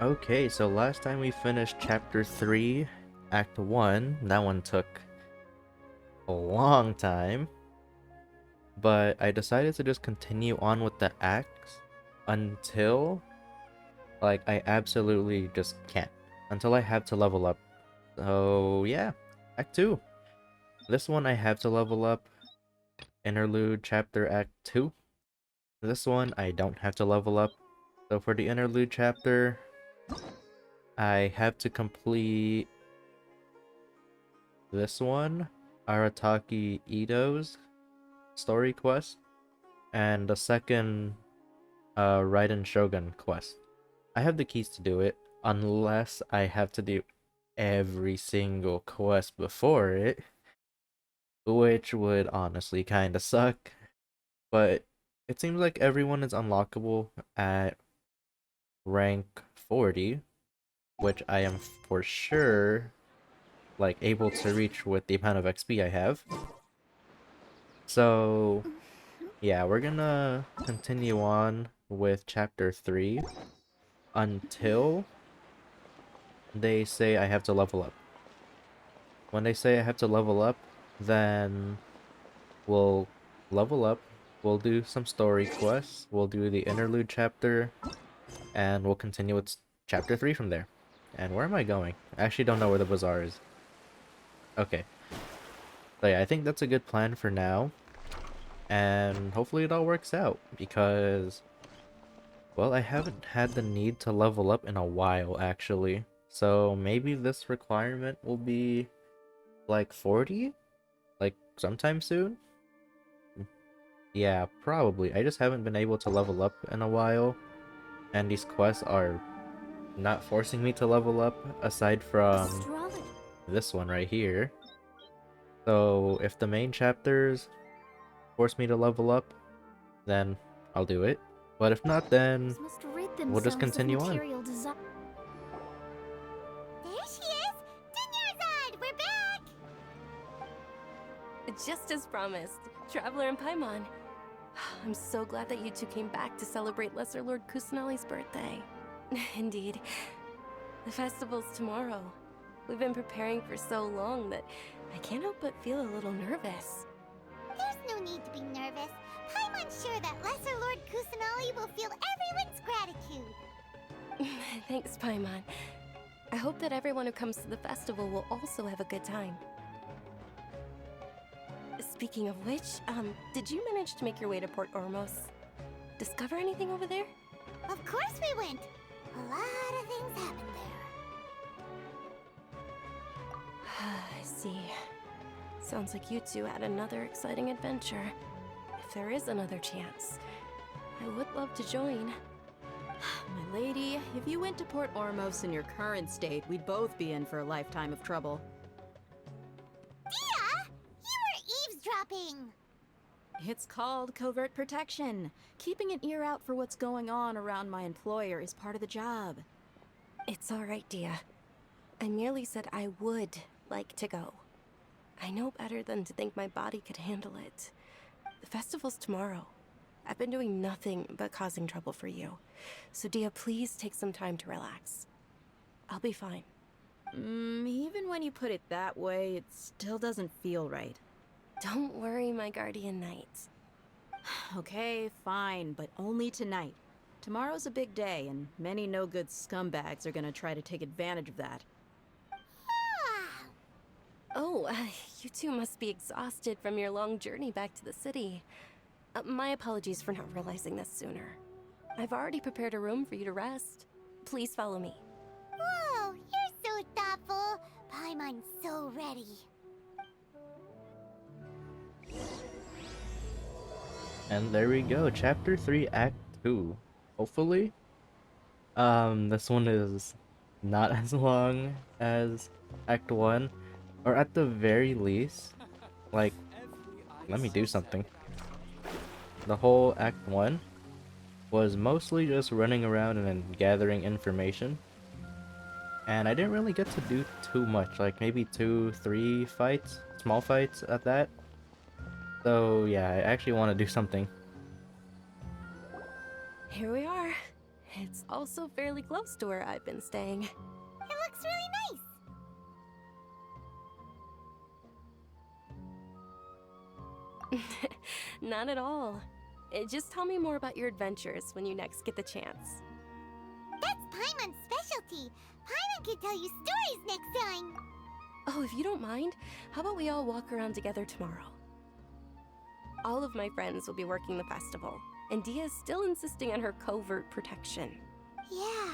Okay, so last time we finished chapter 3, act 1. That one took a long time, but I decided to just continue on with the acts until, like, I absolutely just can't. Until I have to level up. So, yeah, act 2. This one I have to level up. Interlude chapter act 2. This one I don't have to level up. So for the interlude chapter, I have to complete this one, Arataki Ito's story quest, and the second Raiden Shogun quest. I have the keys to do it, unless I have to do every single quest before it, which would honestly kinda suck, but it seems like everyone is unlockable at rank 40, which I am for sure like able to reach with the amount of XP I have. So yeah, we're gonna continue on with chapter 3 until they say I have to level up. When they say I have to level up, then we'll level up, we'll do some story quests, we'll do the interlude chapter, and we'll continue with chapter 3 from there. And where am I going? I actually don't know where the bazaar is. Okay. So yeah, I think that's a good plan for now. And hopefully it all works out, because, well, I haven't had the need to level up in a while, actually. So maybe this requirement will be, like, 40? Like, sometime soon? Yeah, probably. I just haven't been able to level up in a while, and these quests are not forcing me to level up, aside from this one right here. So if the main chapters force me to level up, then I'll do it. But if not, then we'll just continue on. There she is! Dunyarzad, we're back! Just as promised, Traveler and Paimon. I'm so glad that you two came back to celebrate Lesser Lord Kusanali's birthday. Indeed. The festival's tomorrow. We've been preparing for so long that I can't help but feel a little nervous. There's no need to be nervous. Paimon's sure that Lesser Lord Kusanali will feel everyone's gratitude. Thanks, Paimon. I hope that everyone who comes to the festival will also have a good time. Speaking of which, did you manage to make your way to Port Ormos? Discover anything over there? Of course we went. A lot of things happened there. I see. Sounds like you two had another exciting adventure. If there is another chance, I would love to join. My lady, if you went to Port Ormos in your current state, we'd both be in for a lifetime of trouble. Dia! You were eavesdropping! It's called covert protection. Keeping an ear out for what's going on around my employer is part of the job. It's all right, Dia. I merely said I would like to go. I know better than to think my body could handle it. The festival's tomorrow. I've been doing nothing but causing trouble for you. So Dia, please take some time to relax. I'll be fine. Even when you put it that way, it still doesn't feel right. Don't worry, my guardian knight. Okay, fine, but only tonight. Tomorrow's a big day, and many no-good scumbags are gonna try to take advantage of that. Ah! Oh, you two must be exhausted from your long journey back to the city. My apologies for not realizing this sooner. I've already prepared a room for you to rest. Please follow me. Whoa, you're so thoughtful. Paimon's so ready. And there we go, chapter 3, act 2. Hopefully. This one is not as long as act 1. Or at the very least, like, let me do something. The whole act 1 was mostly just running around and gathering information. And I didn't really get to do too much, like maybe 2-3 fights, small fights at that. So yeah, I actually want to do something. Here we are. It's also fairly close to where I've been staying. It looks really nice. Not at all. Just tell me more about your adventures when you next get the chance. That's Paimon's specialty. Paimon can tell you stories next time. Oh, if you don't mind, how about we all walk around together tomorrow? All of my friends will be working the festival, and Dia's still insisting on her covert protection. Yeah.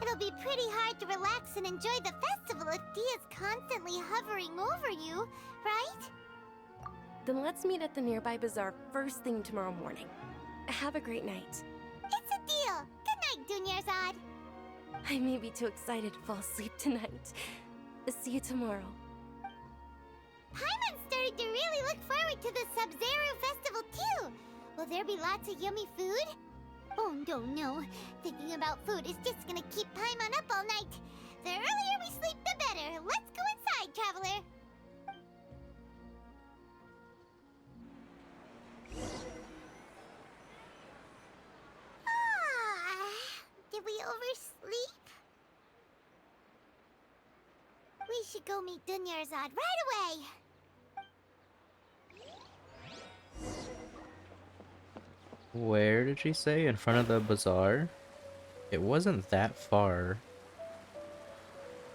It'll be pretty hard to relax and enjoy the festival if Dia's constantly hovering over you, right? Then let's meet at the nearby bazaar first thing tomorrow morning. Have a great night. It's a deal. Good night, Dunyarzad. I may be too excited to fall asleep tonight. See you tomorrow. Paimon's starting to really look forward to the Sabzeruz festival too. Will there be lots of yummy food? Oh no. Thinking about food is just gonna keep Paimon up all night. The earlier we sleep, the better. Let's go inside, traveler. Did we oversleep? We should go meet Dunyarzad right away. Where did she say? In front of the bazaar? It wasn't that far.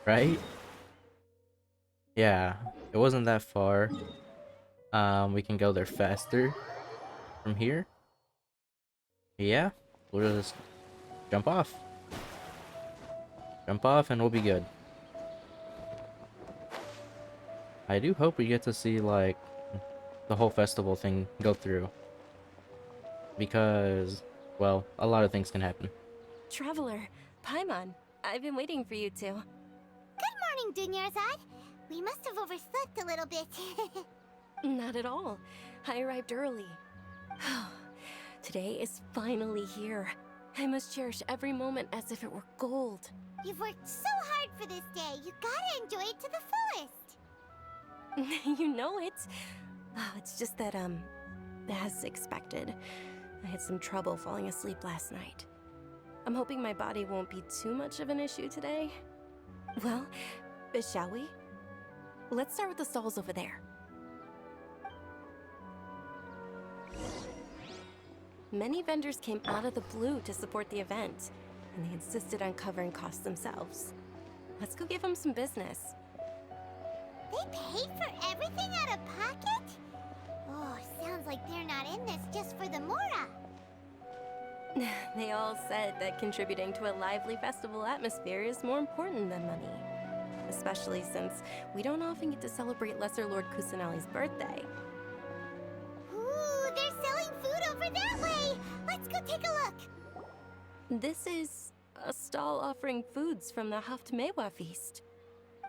Right? Yeah, it wasn't that far. We can go there faster from here. Yeah, we'll just jump off. Jump off and we'll be good. I do hope we get to see, like, the whole festival thing go through. Because, well, a lot of things can happen. Traveler, Paimon, I've been waiting for you two. Good morning, Dunyarzad. We must have overslept a little bit. Not at all. I arrived early. Today is finally here. I must cherish every moment as if it were gold. You've worked so hard for this day. You gotta enjoy it to the fullest. You know it. Oh, it's just that, as expected, I had some trouble falling asleep last night. I'm hoping my body won't be too much of an issue today. Well, shall we? Let's start with the stalls over there. Many vendors came out of the blue to support the event, and they insisted on covering costs themselves. Let's go give them some business. They paid for everything out of pocket? Oh, sounds like they're not in this just for the Mora. They all said that contributing to a lively festival atmosphere is more important than money. Especially since we don't often get to celebrate Lesser Lord Kusanali's birthday. Ooh, they're selling food over that way! Let's go take a look! This is a stall offering foods from the Haftmewa feast.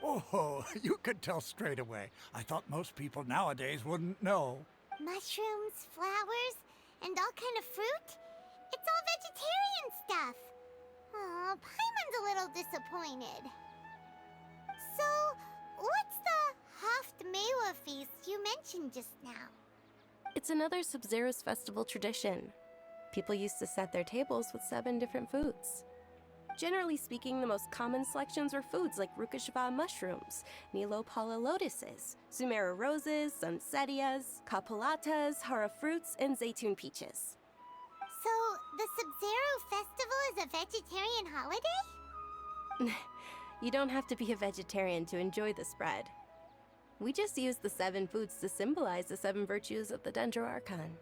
Oh, you could tell straight away. I thought most people nowadays wouldn't know. Mushrooms, flowers, and all kind of fruit? It's all vegetarian stuff. Oh, Paimon's a little disappointed. So, what's the Haftmewa feast you mentioned just now? It's another Sabzeruz festival tradition. People used to set their tables with 7 different foods. Generally speaking, the most common selections were foods like Rukashva mushrooms, Nilopala lotuses, Sumera roses, Sunsetias, Kapalatas, Hara fruits, and Zaytun peaches. So, the Sabzeruz festival is a vegetarian holiday? You don't have to be a vegetarian to enjoy the spread. We just use the 7 foods to symbolize the 7 virtues of the Dendro Archon.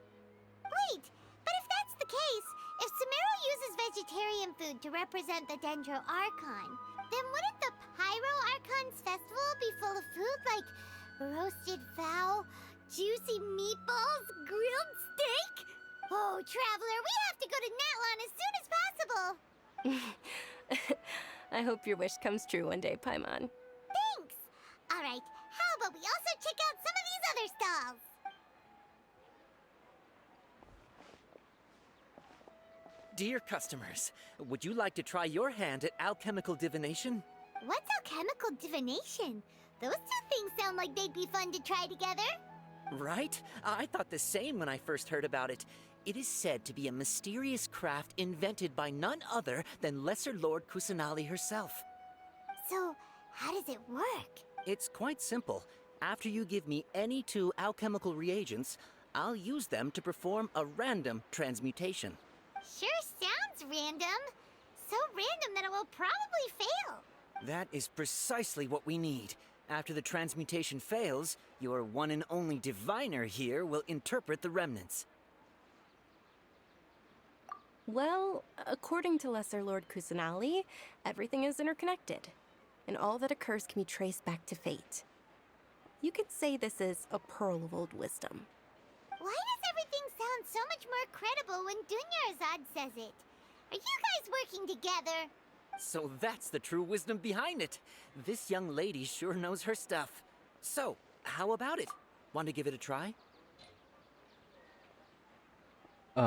Wait, but if that's the case, if Sumero uses vegetarian food to represent the Dendro Archon, then wouldn't the Pyro Archon's festival be full of food like roasted fowl, juicy meatballs, grilled steak? Oh, Traveler, we have to go to Natlan as soon as possible! I hope your wish comes true one day, Paimon. Thanks! Alright, how about we also check out some of these other stalls? Dear customers, would you like to try your hand at alchemical divination? What's alchemical divination? Those two things sound like they'd be fun to try together. Right? I thought the same when I first heard about it. It is said to be a mysterious craft invented by none other than Lesser Lord Kusanali herself. So, how does it work? It's quite simple. After you give me any 2 alchemical reagents, I'll use them to perform a random transmutation. Sure sounds random. So random that it will probably fail. That is precisely what we need. After the transmutation fails, your one and only diviner here will interpret the remnants. Well, according to Lesser Lord Kusanali, everything is interconnected, and all that occurs can be traced back to fate. You could say this is a pearl of old wisdom. Why does everything sound so much more credible when Dunyarzad says it? Are you guys working together? So that's the true wisdom behind it. This young lady sure knows her stuff. So, how about it? Want to give it a try? What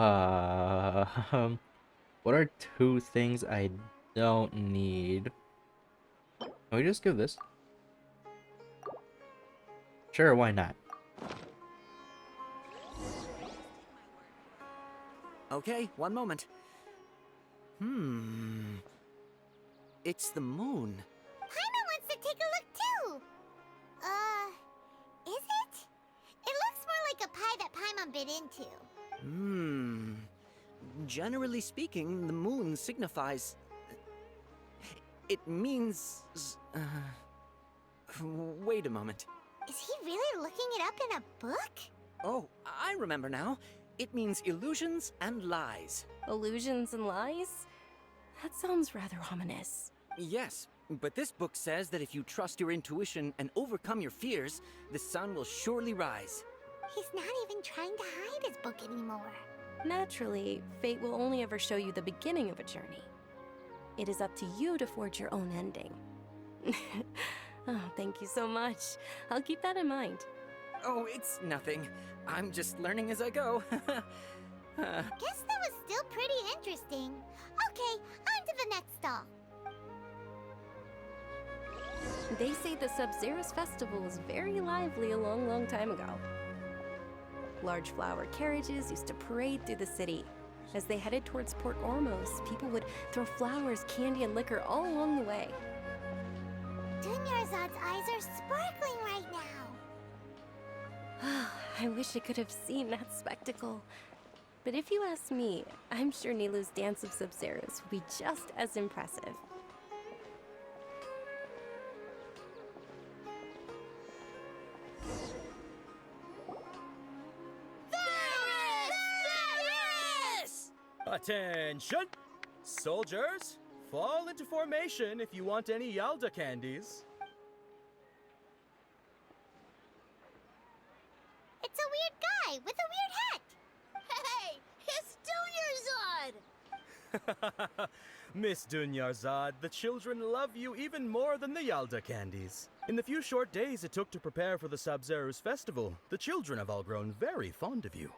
are 2 things I don't need? Can we just give this? Sure, why not? Okay, one moment. It's the moon. Paimon wants to take a look too. Is it? It looks more like a pie that Paimon bit into. Generally speaking, the moon signifies... It means... Wait a moment. Is he really looking it up in a book? Oh, I remember now. It means illusions and lies. Illusions and lies? That sounds rather ominous. Yes, but this book says that if you trust your intuition and overcome your fears, the sun will surely rise. He's not even trying to hide his book anymore. Naturally, fate will only ever show you the beginning of a journey. It is up to you to forge your own ending. Oh, thank you so much. I'll keep that in mind. Oh, it's nothing. I'm just learning as I go. Guess that was still pretty interesting. Okay, on to the next stall. They say the Sabzeruz festival was very lively a long, long time ago. Large flower carriages used to parade through the city. As they headed towards Port Ormos, people would throw flowers, candy, and liquor all along the way. Dunyarzad's eyes are sparkling right now. I wish I could have seen that spectacle. But if you ask me, I'm sure Nilu's dance of Sabzeruz will be just as impressive. Attention! Soldiers, fall into formation if you want any Yalda candies. It's a weird guy with a weird hat. Hey, it's Dunyarzad! Miss Dunyarzad, the children love you even more than the Yalda candies. In the few short days it took to prepare for the Sabzeruz festival, the children have all grown very fond of you.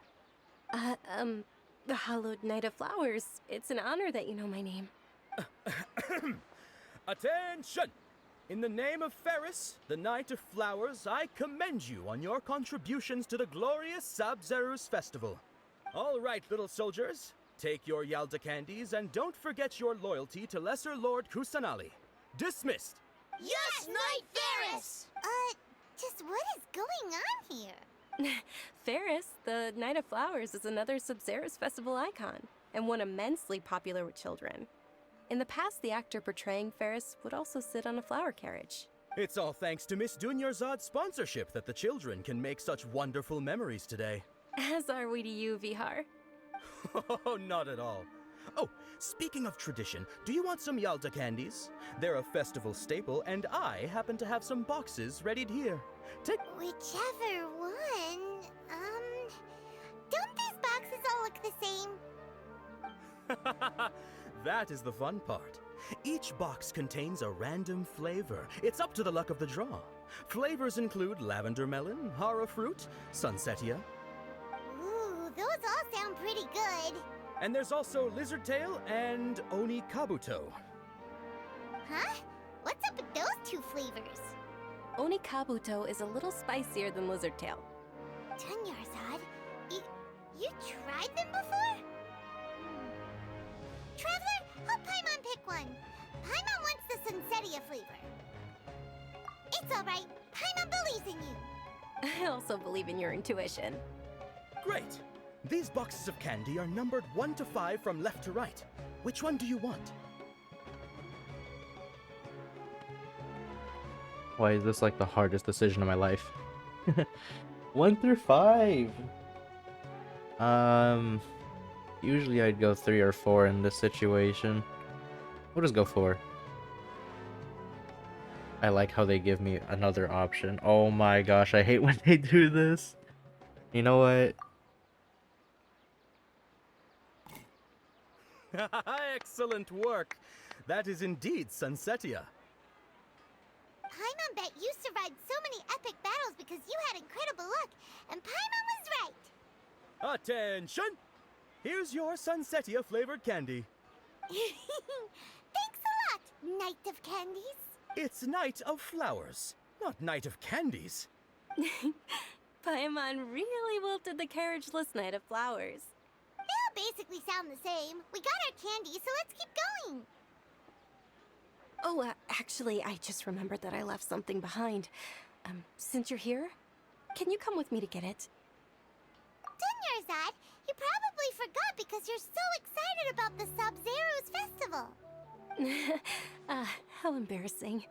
The Hallowed Knight of Flowers. It's an honor that you know my name. Attention! In the name of Ferris, the Knight of Flowers, I commend you on your contributions to the glorious Sabzeruz festival. All right, little soldiers, take your Yalda candies and don't forget your loyalty to Lesser Lord Kusanali. Dismissed! Yes, Knight Ferris! Just what is going on here? Ferris, the Knight of Flowers, is another Sabzeruz festival icon, and one immensely popular with children. In the past, the actor portraying Ferris would also sit on a flower carriage. It's all thanks to Miss Dunyarzad's sponsorship that the children can make such wonderful memories today. As are we to you, Vihar. Oh, not at all. Oh, speaking of tradition, do you want some Yalda candies? They're a festival staple, and I happen to have some boxes readied here. Take... Whichever one. Don't these boxes all look the same? That is the fun part. Each box contains a random flavor. It's up to the luck of the draw. Flavors include lavender melon, hara fruit, sunsetia. Ooh, those all sound pretty good. And there's also lizard tail and oni kabuto. Huh? What's up with those 2 flavors? Oni Kabuto is a little spicier than Lizard Tail. Dunyarzad, You tried them before? Traveler, help Paimon pick one. Paimon wants the Sunsetia flavor. It's alright. Paimon believes in you. I also believe in your intuition. Great! These boxes of candy are numbered 1 to 5 from left to right. Which one do you want? Why is this like the hardest decision of my life? 1 through 5. Usually I'd go 3 or 4 in this situation. We'll just go 4. I like how they give me another option. Oh my gosh, I hate when they do this. You know what? Excellent work! That is indeed Sunsetia. Paimon bet you survived so many epic battles because you had incredible luck, and Paimon was right. Attention! Here's your Sunsetia flavored candy. Thanks a lot, Knight of Candies. It's Night of Flowers, not Night of Candies. Paimon really wilted the carriageless Knight of Flowers. They all basically sound the same. We got our candy, so let's keep going. Oh, actually, I just remembered that I left something behind. Since you're here, can you come with me to get it? Dunyarzad, you probably forgot because you're so excited about the Sabzeruz festival. How embarrassing.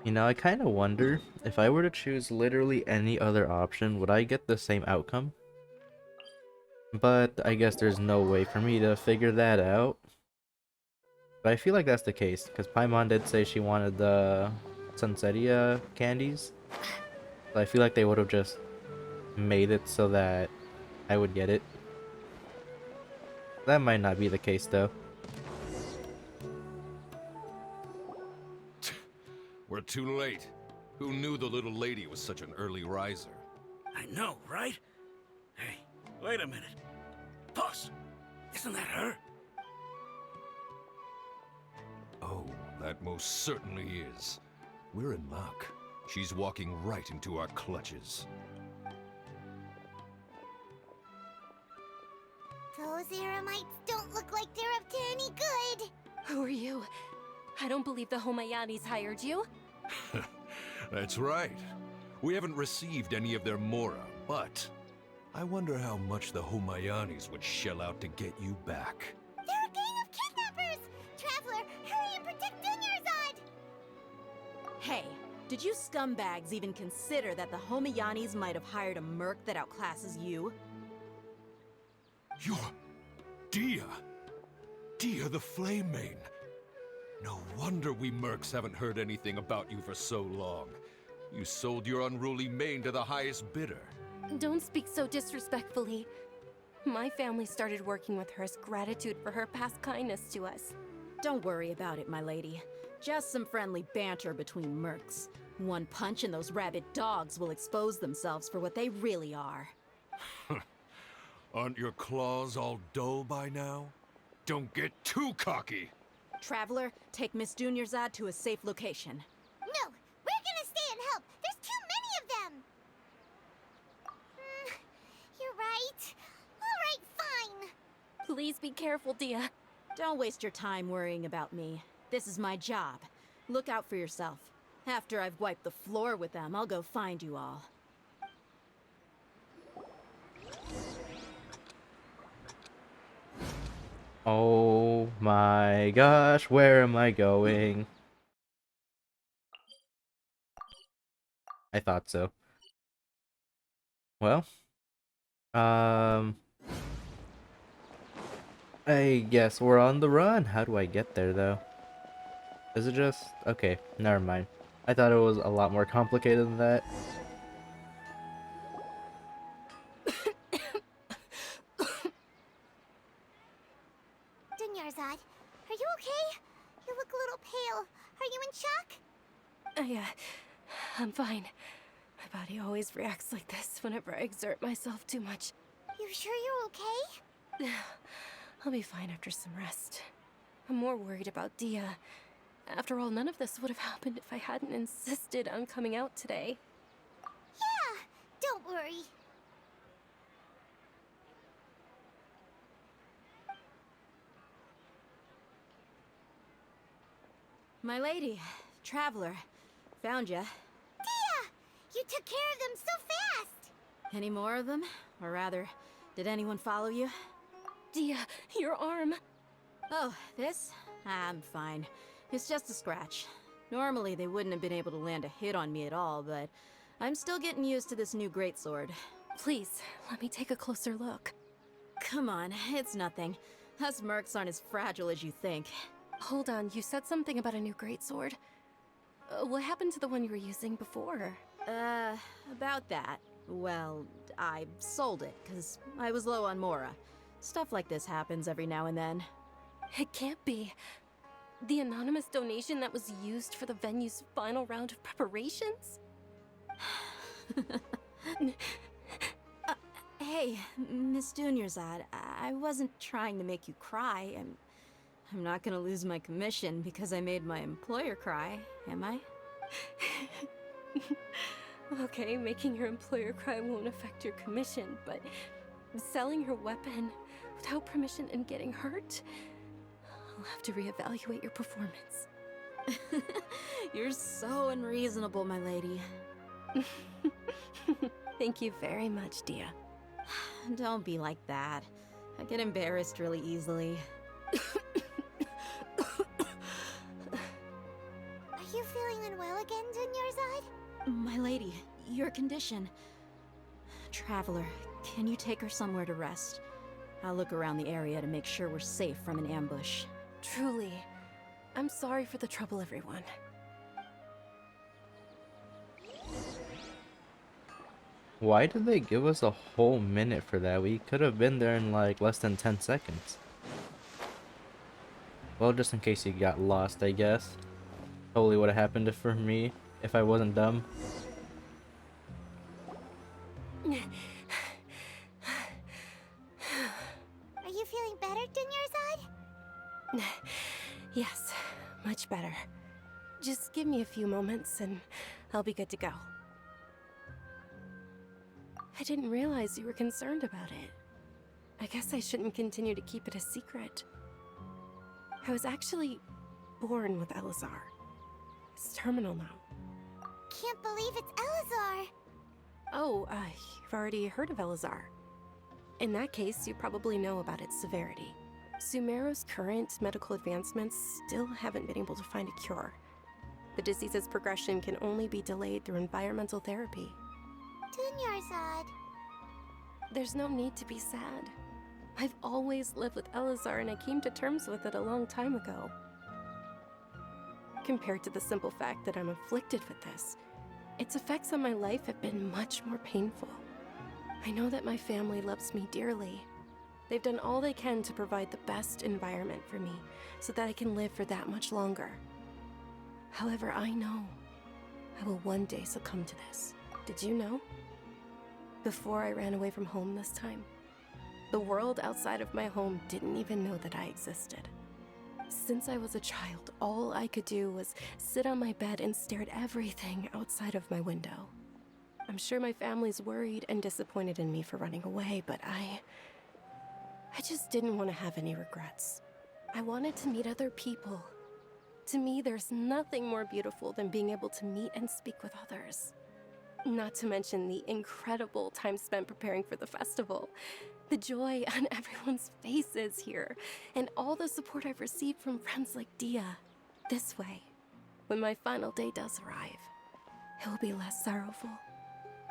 You know, I kind of wonder if I were to choose literally any other option, would I get the same outcome? But I guess there's no way for me to figure that out. But I feel like that's the case, because Paimon did say she wanted the Sunsetia candies. So I feel like they would have just made it so that I would get it. That might not be the case, though. We're too late. Who knew the little lady was such an early riser? I know, right? Hey, wait a minute. Boss, isn't that her? Oh, that most certainly is. We're in luck. She's walking right into our clutches. Those Eremites don't look like they're up to any good. Who are you? I don't believe the Homayanis hired you. That's right. We haven't received any of their mora, but I wonder how much the Homayanis would shell out to get you back. They're a gang of kidnappers! Traveler, hurry and protect Dunyarzad! Hey, did you scumbags even consider that the Homayanis might have hired a merc that outclasses you? You're... Dia! Dia the Flame Mane! No wonder we mercs haven't heard anything about you for so long. You sold your unruly mane to the highest bidder. Don't speak so disrespectfully. My family started working with her as gratitude for her past kindness to us. Don't worry about it, my lady. Just some friendly banter between mercs. One punch and those rabid dogs will expose themselves for what they really are. Aren't your claws all dull by now? Don't get too cocky! Traveler, take Miss Dunyarzad to a safe location. No, we're gonna stay and help. There's too many of them. You're right. All right, fine. Please be careful, Dia. Don't waste your time worrying about me. This is my job. Look out for yourself. After I've wiped the floor with them, I'll go find you all. Oh my gosh, where am I going? I thought so. Well, I guess we're on the run. How do I get there, though? Is it just... Okay, never mind. I thought it was a lot more complicated than that. Dunyarzad, are you okay? You look a little pale. Are you in shock? I'm fine. My body always reacts like this whenever I exert myself too much. You sure you're okay? I'll be fine after some rest. I'm more worried about Dia. After all, none of this would have happened if I hadn't insisted on coming out today. Yeah, worry. My lady, traveler, found ya. Dia! You took care of them so fast! Any more of them? Or rather, did anyone follow you? Dia, your arm. Oh, this? I'm fine. It's just a scratch. Normally, they wouldn't have been able to land a hit on me at all, but I'm still getting used to this new greatsword. Please, let me take a closer look. Come on, it's nothing. Us mercs aren't as fragile as you think. Hold on, you said something about a new greatsword. What happened to the one you were using before? About that. Well, I sold it, because I was low on Mora. Stuff like this happens every now and then. It can't be. The anonymous donation that was used for the venue's final round of preparations? Hey, Miss Dunyarzad, I wasn't trying to make you cry. I'm not gonna lose my commission because I made my employer cry, am I? Okay, making your employer cry won't affect your commission, but selling your weapon without permission and getting hurt? I'll have to reevaluate your performance. You're so unreasonable, my lady. Thank you very much, Dia. Don't be like that. I get embarrassed really easily. Are you feeling unwell again, Dunyarzad? My lady, your condition. Traveler, can you take her somewhere to rest? I'll look around the area to make sure we're safe from an ambush. Truly. I'm sorry for the trouble, everyone. Why did they give us a whole minute for that? We could have been there in like less than 10 seconds. Well, just in case you got lost, I guess. Totally would have happened for me if I wasn't dumb. Are you feeling better, Dunyarzad? Yes, much better. Just give me a few moments and I'll be good to go. I didn't realize you were concerned about it. I guess I shouldn't continue to keep it a secret. I was actually born with Elazar. It's terminal now. Can't believe it's Elazar! Oh, you've already heard of Elazar. In that case, you probably know about its severity. Sumeru's current medical advancements still haven't been able to find a cure. The disease's progression can only be delayed through environmental therapy. Dunyarzad. There's no need to be sad. I've always lived with Elazar and I came to terms with it a long time ago. Compared to the simple fact that I'm afflicted with this, its effects on my life have been much more painful. I know that my family loves me dearly. They've done all they can to provide the best environment for me so that I can live for that much longer. However, I know I will one day succumb to this. Did you know? Before I ran away from home this time, the world outside of my home didn't even know that I existed. Since I was a child, all I could do was sit on my bed and stare at everything outside of my window. I'm sure my family's worried and disappointed in me for running away, but I just didn't want to have any regrets. I wanted to meet other people. To me, there's nothing more beautiful than being able to meet and speak with others. Not to mention the incredible time spent preparing for the festival. The joy on everyone's faces here, and all the support I've received from friends like Dia. This way, when my final day does arrive, it will be less sorrowful.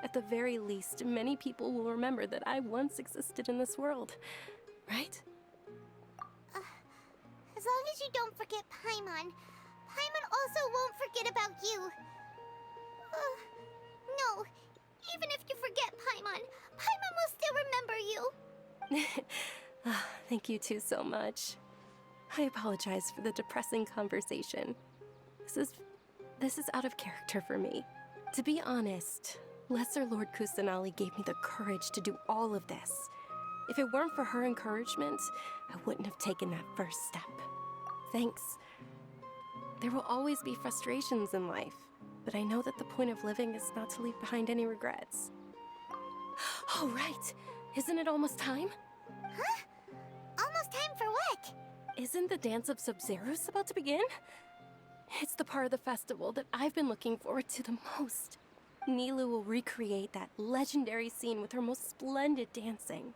At the very least, many people will remember that I once existed in this world, right? As long as you don't forget Paimon, Paimon also won't forget about you. No, even if you forget Paimon, Paimon will still remember you. Thank you two so much. I apologize for the depressing conversation. This is out of character for me. To be honest, Lesser Lord Kusanali gave me the courage to do all of this. If it weren't for her encouragement, I wouldn't have taken that first step. Thanks. There will always be frustrations in life, but I know that the point of living is not to leave behind any regrets. Oh, right. Isn't it almost time? Huh? Almost time for what? Isn't the Dance of Sabzeruz about to begin? It's the part of the festival that I've been looking forward to the most. Nilu will recreate that legendary scene with her most splendid dancing.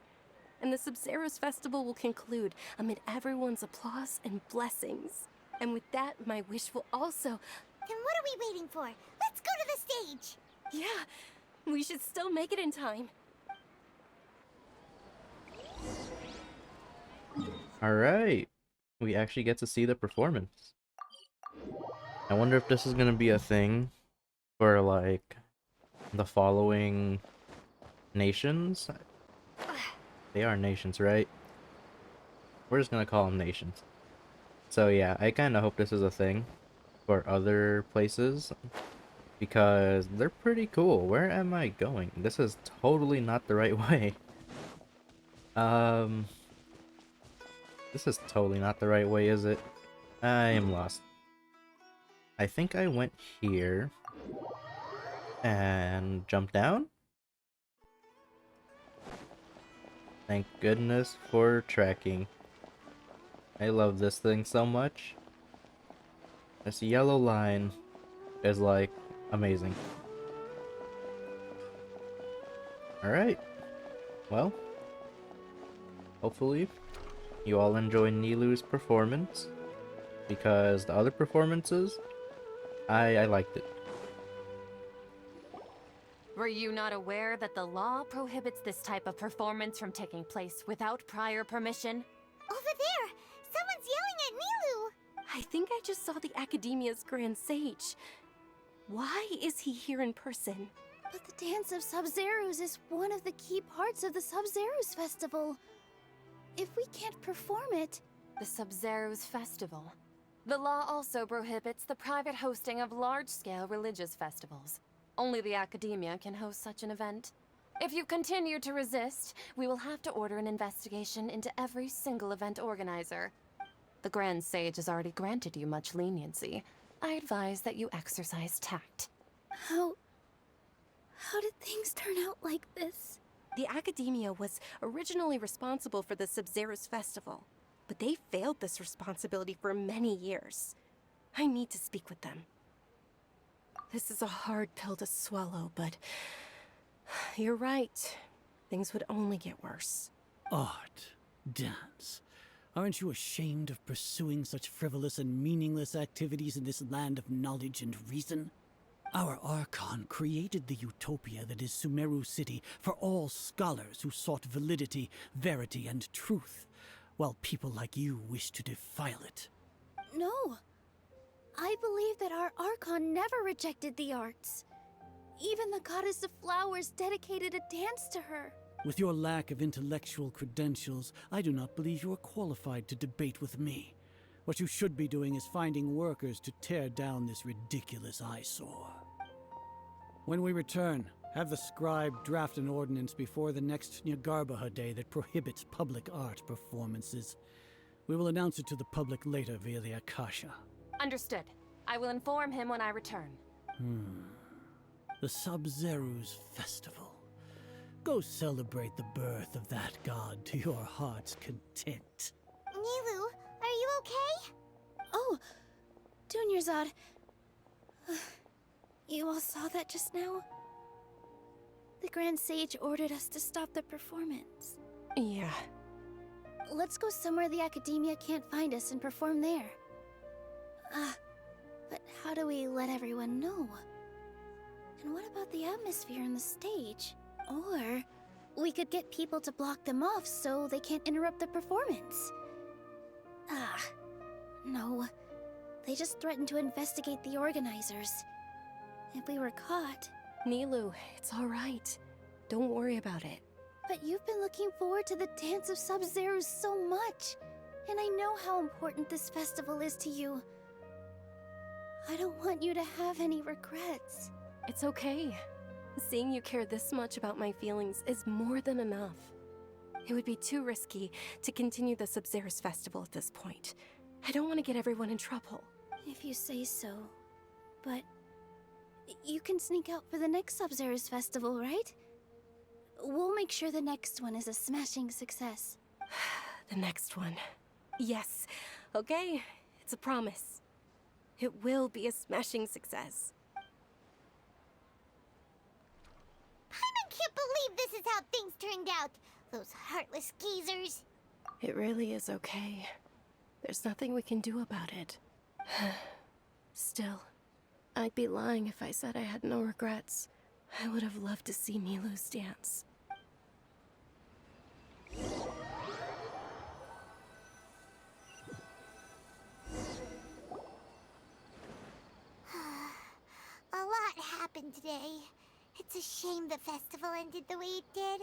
And the Sabzeruz festival will conclude amid everyone's applause and blessings. And with that, my wish will also... Then what are we waiting for? Let's go to the stage! Yeah, we should still make it in time. Alright. We actually get to see the performance. I wonder if this is gonna be a thing for, like, the following nations? They are nations, right? We're just gonna call them nations. So yeah, I kinda hope this is a thing for other places, because they're pretty cool. Where am I going? This is totally not the right way. This is totally not the right way, is it? I am lost. I think I went here and jumped down? Thank goodness for tracking. I love this thing so much. This yellow line is like amazing. Alright. Well, hopefully you all enjoy Nilu's performance, because the other performances, I liked it. Were you not aware that the law prohibits this type of performance from taking place without prior permission? Over there! Someone's yelling at Nilu! I think I just saw the Academia's Grand Sage. Why is he here in person? But the Dance of Sabzeruz is one of the key parts of the Sabzeruz festival. If we can't perform it... The Sabzeruz Festival. The law also prohibits the private hosting of large-scale religious festivals. Only the Academia can host such an event. If you continue to resist, we will have to order an investigation into every single event organizer. The Grand Sage has already granted you much leniency. I advise that you exercise tact. How did things turn out like this? The Academia was originally responsible for the Sabzeruz festival, but they failed this responsibility for many years. I need to speak with them. This is a hard pill to swallow, but you're right. Things would only get worse. Art. Dance. Aren't you ashamed of pursuing such frivolous and meaningless activities in this land of knowledge and reason? Our Archon created the utopia that is Sumeru City for all scholars who sought validity, verity, and truth, while people like you wish to defile it. No. I believe that our Archon never rejected the arts. Even the Goddess of Flowers dedicated a dance to her. With your lack of intellectual credentials, I do not believe you are qualified to debate with me. What you should be doing is finding workers to tear down this ridiculous eyesore. When we return, have the scribe draft an ordinance before the next Nyargarbaha Day that prohibits public art performances. We will announce it to the public later via the Akasha. Understood. I will inform him when I return. The Sabzeruz Festival. Go celebrate the birth of that god to your heart's content. Nilu, are you okay? Oh, Dunyarzad. You all saw that just now? The Grand Sage ordered us to stop the performance. Yeah. Let's go somewhere the Academia can't find us and perform there. But how do we let everyone know? And what about the atmosphere and the stage? Or we could get people to block them off so they can't interrupt the performance. No. They just threatened to investigate the organizers. If we were caught... Nilu, it's all right. Don't worry about it. But you've been looking forward to the Dance of Sabzeruz so much. And I know how important this festival is to you. I don't want you to have any regrets. It's okay. Seeing you care this much about my feelings is more than enough. It would be too risky to continue the Sabzeruz festival at this point. I don't want to get everyone in trouble. If you say so. But you can sneak out for the next Sabzeruz festival, right? We'll make sure the next one is a smashing success. The next one. Yes. Okay, it's a promise. It will be a smashing success. Paimon can't believe this is how things turned out. Those heartless geezers. It really is okay. There's nothing we can do about it. Still, I'd be lying if I said I had no regrets. I would have loved to see Milu's dance. A lot happened today. It's a shame the festival ended the way it did.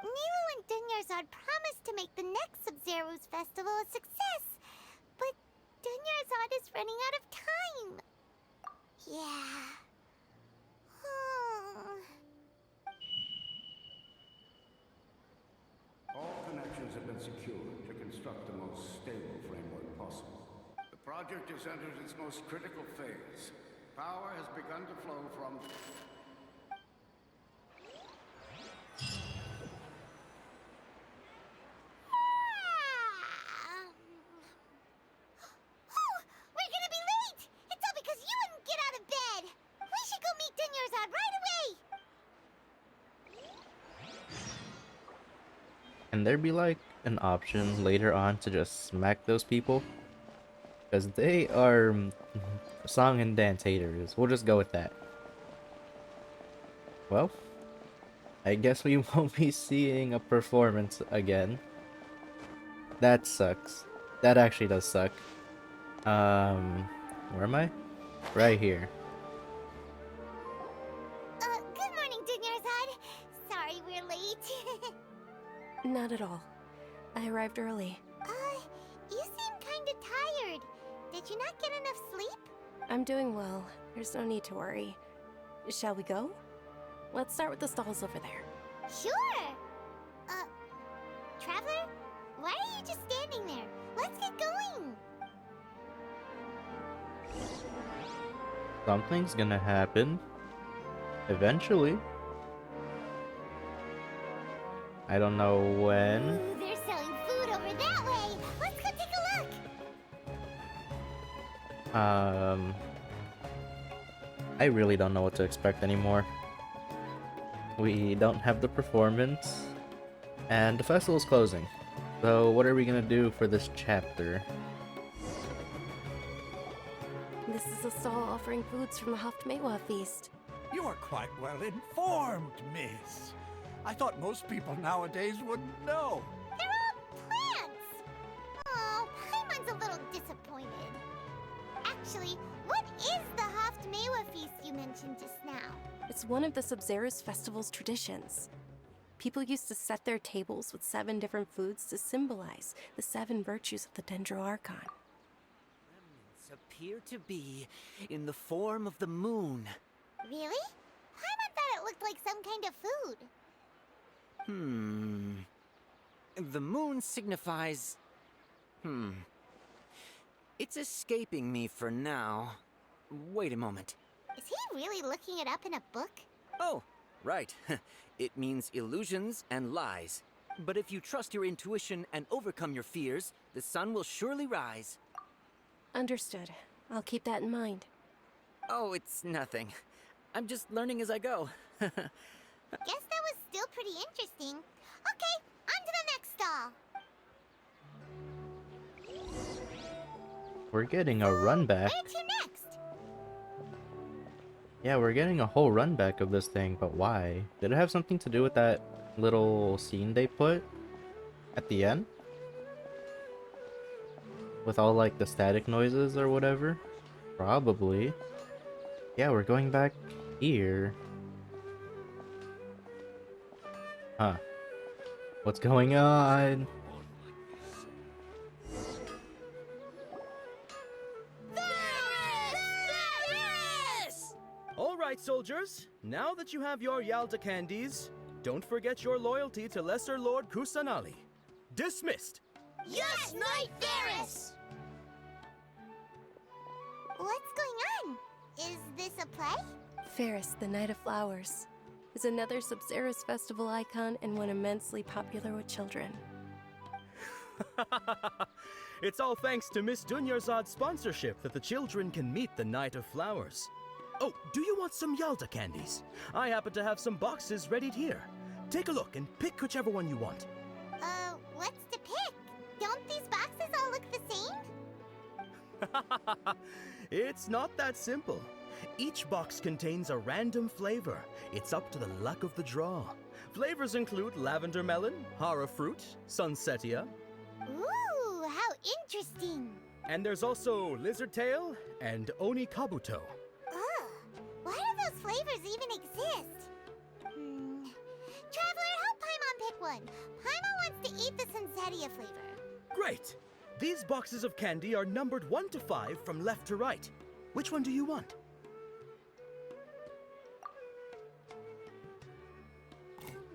Nilu and Dunyarzad promised to make the next Sabzeruz festival a success, but Dunyarzad is running out of time. Yeah. All connections have been secured to construct the most stable framework possible. The project has entered its most critical phase. Power has begun to flow from... Oh, we're gonna be late! It's all because you wouldn't get out of bed! We should go meet Dunyarzad right away! Can there be like an option later on to just smack those people? Because they are song and dance haters. We'll just go with that. Well, I guess we won't be seeing a performance again. That sucks. That actually does suck. Where am I? Right here. Good morning, Dunyarzad. Sorry we're late. Not at all. I arrived early. You seem kinda tired. Did you not get enough sleep? I'm doing well. There's no need to worry. Shall we go? Let's start with the stalls over there. Sure! Traveler? Why are you just standing there? Let's get going! Something's gonna happen. Eventually. I don't know when. Ooh, they're selling food over that way! Let's go take a look! I really don't know what to expect anymore. We don't have the performance, and the festival's closing. So what are we gonna do for this chapter? This is a stall offering foods from the Haftmewa feast. You are quite well informed, miss. I thought most people nowadays wouldn't know. They're all plants! Oh, Paimon's a little disappointed. Actually, what is the Haftmewa feast you mentioned just now? It's one of the Sabzeruz festival's traditions. People used to set their tables with 7 different foods to symbolize the 7 virtues of the Dendroarchon. Remnants appear to be in the form of the moon. Really? Paimon thought it looked like some kind of food. The moon signifies... It's escaping me for now. Wait a moment. Is he really looking it up in a book? Oh, right. It means illusions and lies. But if you trust your intuition and overcome your fears, the sun will surely rise. Understood. I'll keep that in mind. Oh, it's nothing. I'm just learning as I go. Guess that was still pretty interesting. Okay, on to the next stall. We're getting a run back. Where to next? Yeah, we're getting a whole run back of this thing, but why? Did it have something to do with that little scene they put at the end? With all like the static noises or whatever? Probably. Yeah, we're going back here. Huh. What's going on? All right, soldiers. Now that you have your Yalda candies, don't forget your loyalty to Lesser Lord Kusanali. Dismissed. Yes, Knight Ferris! What's going on? Is this a play? Ferris, the Knight of Flowers. is another Sabzeruz festival icon and one immensely popular with children. It's all thanks to Miss Dunyarzad's sponsorship that the children can meet the Night of Flowers. Oh, do you want some Yalda candies? I happen to have some boxes readied here. Take a look and pick whichever one you want. What's to pick? Don't these boxes all look the same? It's not that simple. Each box contains a random flavor. It's up to the luck of the draw. Flavors include lavender melon, hara fruit, sunsetia. Ooh, how interesting! And there's also lizard tail and oni kabuto. Ugh, why do those flavors even exist? Traveler, help Paimon pick one. Paimon wants to eat the sunsetia flavor. Great! These boxes of candy are numbered 1 to 5 from left to right. Which one do you want?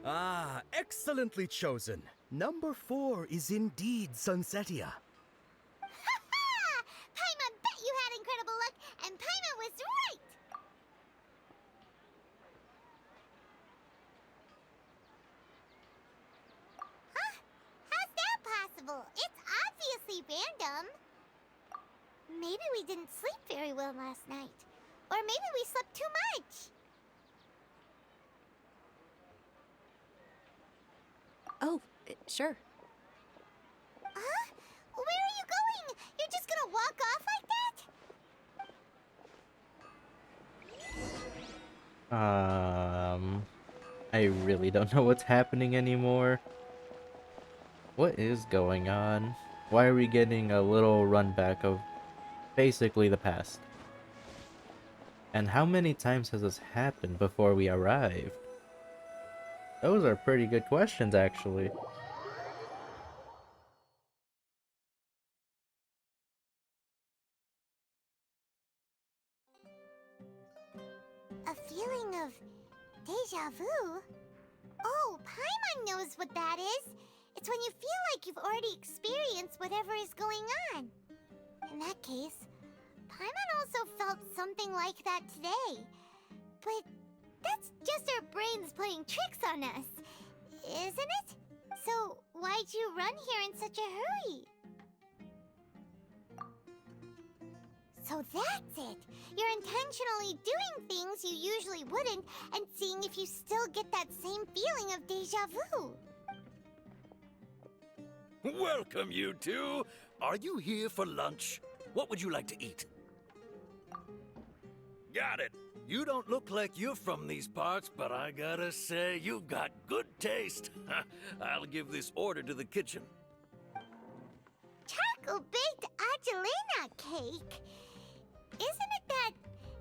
Ah, excellently chosen. Number 4 is indeed sunsetia. Ha! Paimon bet you had incredible luck, and Paimon was right! Huh? How's that possible? It's obviously random. Maybe we didn't sleep very well last night. Or maybe we slept too much. Oh, sure. Huh? Where are you going? You're just gonna walk off like that? I really don't know what's happening anymore. What is going on? Why are we getting a little run back of basically the past? And how many times has this happened before we arrived? Those are pretty good questions, actually. A feeling of deja vu? Oh, Paimon knows what that is. It's when you feel like you've already experienced whatever is going on. In that case, Paimon also felt something like that today. But that's just our brains playing tricks on us, isn't it? So why'd you run here in such a hurry? So that's it! You're intentionally doing things you usually wouldn't and seeing if you still get that same feeling of deja vu. Welcome, you two! Are you here for lunch? What would you like to eat? Got it! You don't look like you're from these parts, but I gotta say, you've got good taste. I'll give this order to the kitchen. Charcoal-baked Angelina cake? Isn't it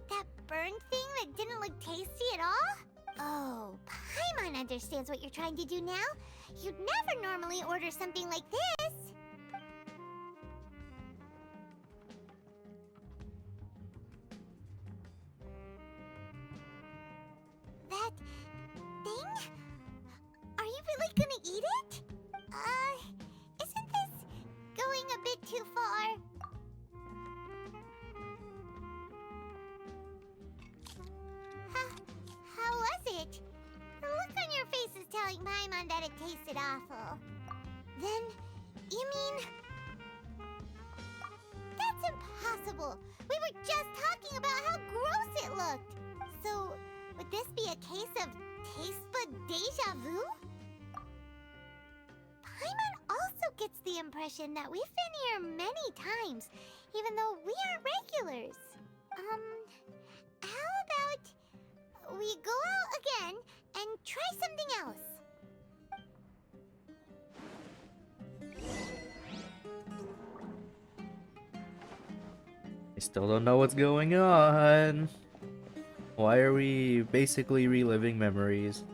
that burned thing that didn't look tasty at all? Oh, Paimon understands what you're trying to do now. You'd never normally order something like this. That thing? Are you really gonna eat it? Isn't this going a bit too far? How was it? The look on your face is telling Paimon that it tasted awful. Then, you mean... That's impossible! We were just talking about how gross it looked! So, would this be a case of taste bud deja vu? Paimon also gets the impression that we've been here many times, even though we aren't regulars. How about we go out again and try something else? I still don't know what's going on. Why are we basically reliving memories?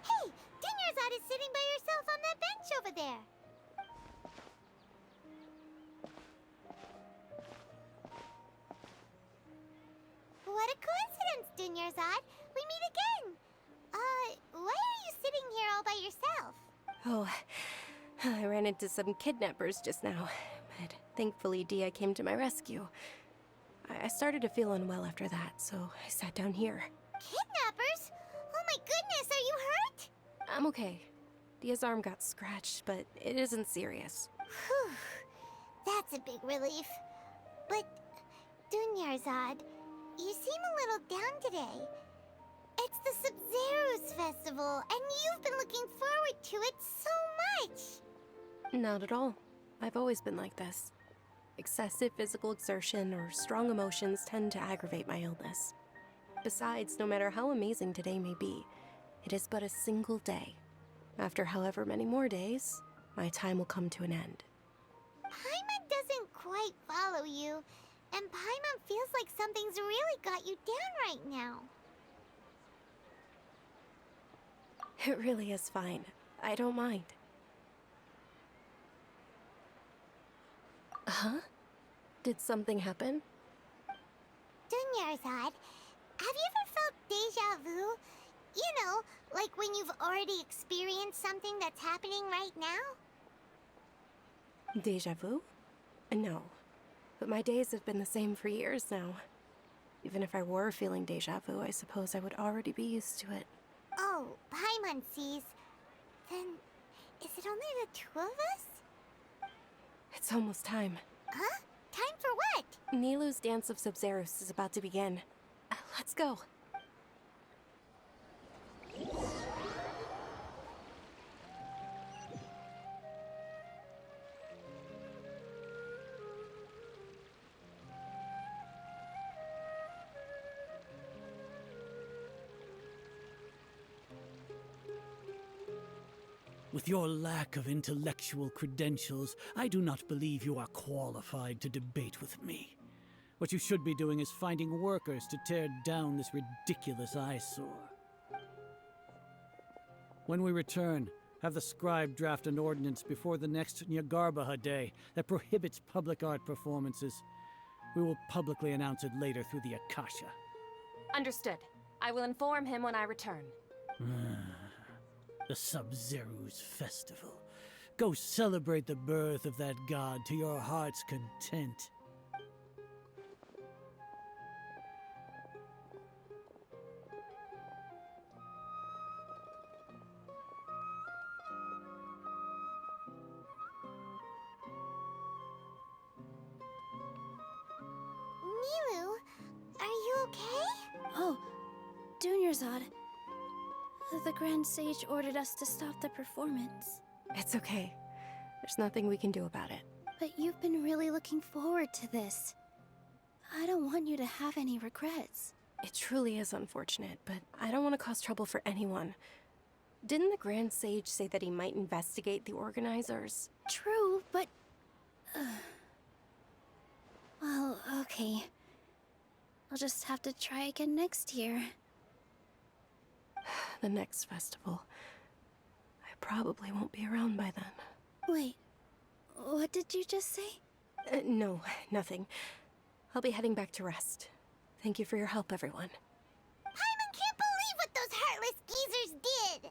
Hey, Dunyarzad is sitting by herself on that bench over there. What a coincidence, Dunyarzad. We meet again. Why are you sitting here all by yourself? Oh, I ran into some kidnappers just now, but thankfully Dia came to my rescue. I started to feel unwell after that, so I sat down here. Kidnappers? Oh my goodness, are you hurt? I'm okay. Dia's arm got scratched, but it isn't serious. Whew. That's a big relief. But, Dunyarzad, you seem a little down today. It's the Sabzeruz festival, and you've been looking forward to it so much! Not at all. I've always been like this. Excessive physical exertion or strong emotions tend to aggravate my illness. Besides, no matter how amazing today may be, it is but a single day. After however many more days, my time will come to an end. Paimon doesn't quite follow you, and Paimon feels like something's really got you down right now. It really is fine. I don't mind. Huh? Did something happen? Dunyarzad, have you ever felt deja vu? You know, like when you've already experienced something that's happening right now? Deja vu? No. But my days have been the same for years now. Even if I were feeling deja vu, I suppose I would already be used to it. Oh, Paimon sees. Then, is it only the two of us? It's almost time. Huh? Time for what? Nilou's Dance of Sabzeruz is about to begin. Let's go. With your lack of intellectual credentials, I do not believe you are qualified to debate with me. What you should be doing is finding workers to tear down this ridiculous eyesore. When we return, have the scribe draft an ordinance before the next Nyagarbaha Day that prohibits public art performances. We will publicly announce it later through the Akasha. Understood. I will inform him when I return. The Sabzeruz festival. Go celebrate the birth of that god to your heart's content. Nilou, are you okay? Oh, Dunyarzad. The Grand Sage ordered us to stop the performance. It's okay. There's nothing we can do about it. But you've been really looking forward to this. I don't want you to have any regrets. It truly is unfortunate, but I don't want to cause trouble for anyone. Didn't the Grand Sage say that he might investigate the organizers? True, but... well, okay. I'll just have to try again next year. The next festival. I probably won't be around by then. Wait, what did you just say? No, nothing. I'll be heading back to rest. Thank you for your help, everyone. Paimon can't believe what those heartless geezers did!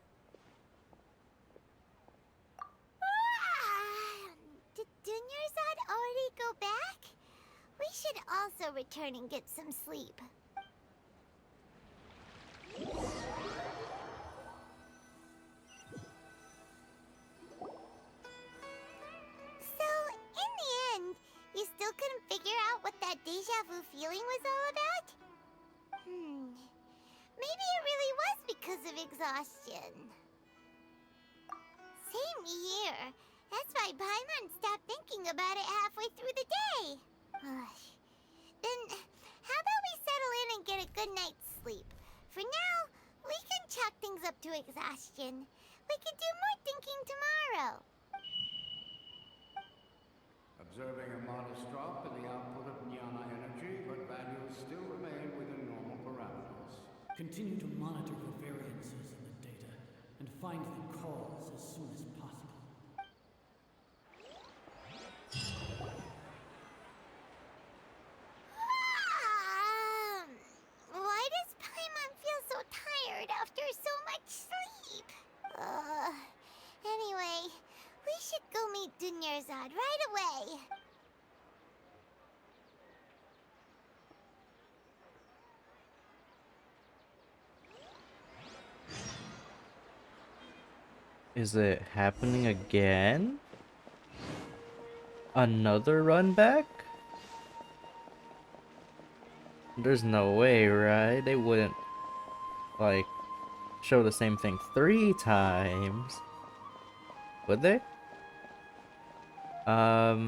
Did Dunyarzad already go back? We should also return and get some sleep. You still couldn't figure out what that deja vu feeling was all about? Maybe it really was because of exhaustion. Same here. That's why Paimon stopped thinking about it halfway through the day. Then, how about we settle in and get a good night's sleep? For now, we can chalk things up to exhaustion. We can do more thinking tomorrow. Observing a modest drop in the output of jnana energy, but values still remain within normal parameters. Continue to monitor for variances in the data, and find the cause as soon as possible. Why does Paimon Is it happening again? Another run back? There's no way, right? They wouldn't, like, show the same thing 3 times. Would they? I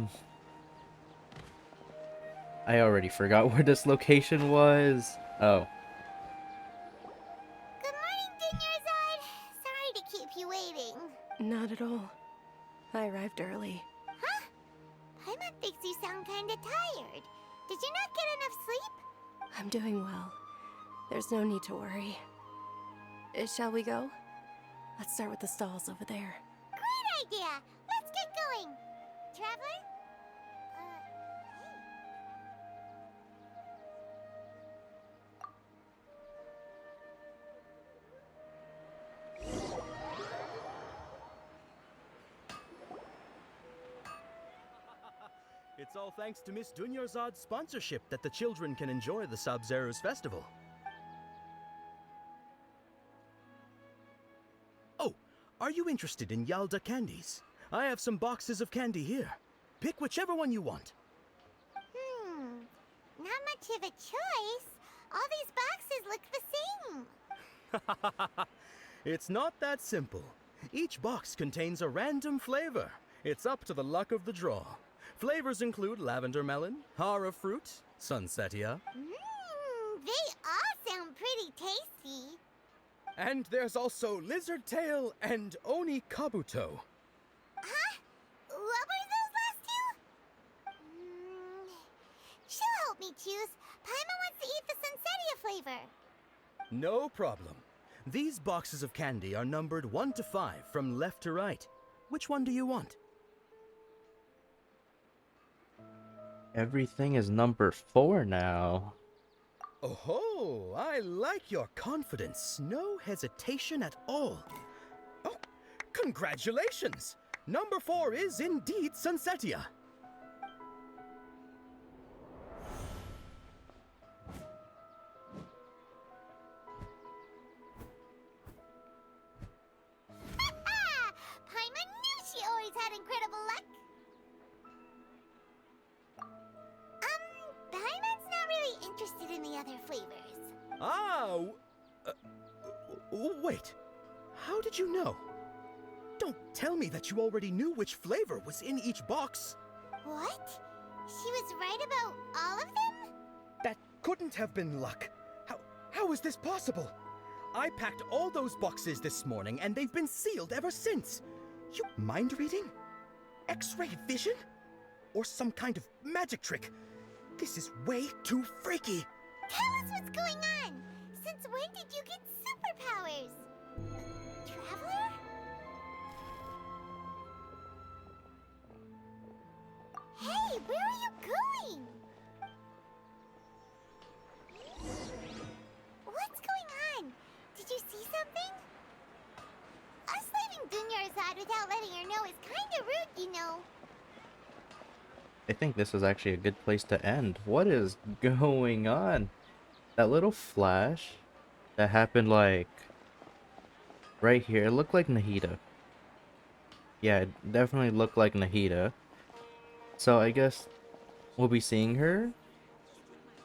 already forgot where this location was. Oh. Good morning, Dinyarzad. Sorry to keep you waiting. Not at all. I arrived early. Huh? Paimon thinks you sound kinda tired. Did you not get enough sleep? I'm doing well. There's no need to worry. Shall we go? Let's start with the stalls over there. Great idea! Let's get going! Traveler? It's all thanks to Miss Dunyarzad's sponsorship that the children can enjoy the Sabzeruz festival. Oh, are you interested in Yalda candies? I have some boxes of candy here. Pick whichever one you want. Not much of a choice. All these boxes look the same. It's not that simple. Each box contains a random flavor. It's up to the luck of the draw. Flavors include lavender melon, hara fruit, sunsetia. They all sound pretty tasty. And there's also lizard tail and oni kabuto. Huh? What were those last two? She'll help me choose. Paimon wants to eat the sunsetia flavor. No problem. These boxes of candy are numbered 1 to 5 from left to right. Which one do you want? Everything is number 4 now. Oh, I like your confidence. No hesitation at all. Oh, congratulations! Number 4 is indeed Sunsetia. Paimon knew she always had incredible luck. Paimon's not really interested in the other flavors. Wait. How did you know? Don't tell me that you already knew which flavor was in each box. What? She was right about all of them? That couldn't have been luck. How is this possible? I packed all those boxes this morning and they've been sealed ever since. You mind reading? X-ray vision? Or some kind of magic trick? This is way too freaky. Tell us what's going on. Since when did you get superpowers? Traveler? Hey, where are you going? What's going on? Did you see something? Us leaving Dunyarzad without letting her know is kinda rude, you know. I think this is actually a good place to end. What is going on? That little flash that happened, like, right here, it looked like Nahida. Yeah, it definitely looked like Nahida. So I guess we'll be seeing her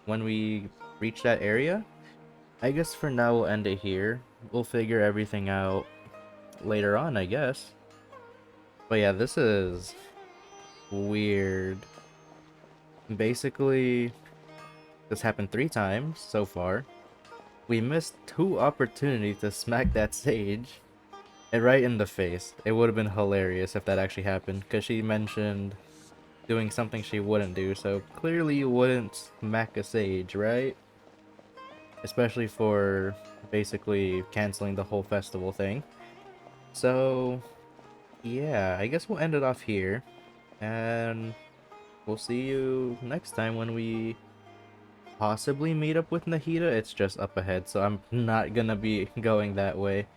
when we reach that area. I guess for now we'll end it here. We'll figure everything out later on, I guess. But yeah, this is weird. Basically, this happened 3 times so far. We missed 2 opportunities to smack that sage. And right in the face. It would have been hilarious if that actually happened. Because she mentioned doing something she wouldn't do. So clearly you wouldn't smack a sage, right? Especially for basically canceling the whole festival thing. So yeah, I guess we'll end it off here. And we'll see you next time when we possibly meet up with Nahida. It's just up ahead, so I'm not gonna be going that way.